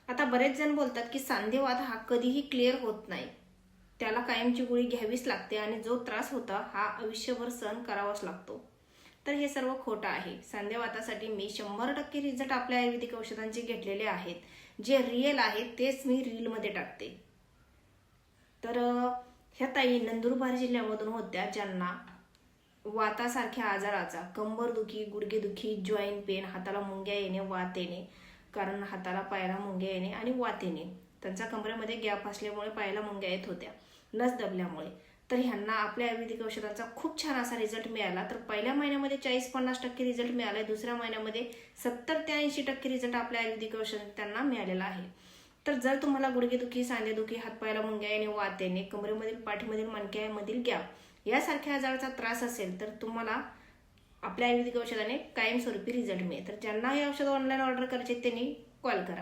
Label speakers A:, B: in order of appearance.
A: आता बरेच जण बोलतात की सांधेवात हा कधीही क्लिअर होत नाही, त्याला कायमची गोळी घ्यावीच लागते आणि जो त्रास होता हा आयुष्यभर सहन करावाच लागतो. तर हे सर्व खोटं आहे. सांधेवातासाठी मी 100% रिझल्ट आपल्या आयुर्वेदिक औषधांचे घेतलेले आहेत. जे रिअल आहेत तेच मी रीलमध्ये टाकते. तर ह्या ताई नंदुरबार जिल्ह्यामधून होत्या, ज्यांना वातासारख्या आजाराचा, कंबरदुखी, गुडघेदुखी, जॉईंट पेन, हाताला मुंग्या येणे, वात येणे, कारण हाताला पायाला मुंग्या येणे आणि वात येणे, त्यांच्या कमरेमध्ये गॅप असल्यामुळे पायाला मुंग्या येत होत्या नस दबल्यामुळे. तर ह्यांना आपल्या आयुर्वेदिक औषधांचा खूप छान असा रिझल्ट मिळाला. तर पहिल्या महिन्यामध्ये 40-50% रिझल्ट मिळालाय, दुसऱ्या महिन्यामध्ये 70 ते 80% रिझल्ट आपल्या आयुर्वेदिक औषध त्यांना मिळालेला आहे. तर जर तुम्हाला गुडघेदुखी, सांधेदुखी, हातपायाला मुंग्या येणे, वात येणे, कमरेमधील, पाठीमधील, मणक्यामधील गॅप यासारख्या आजाराचा त्रास असेल तर तुम्हाला आपल्या आयुर्वेदिक औषधाने कायमस्वरूपी रिझल्ट मिळेल. तर ज्यांना हे औषध ऑनलाईन ऑर्डर करायचे त्यांनी कॉल करा.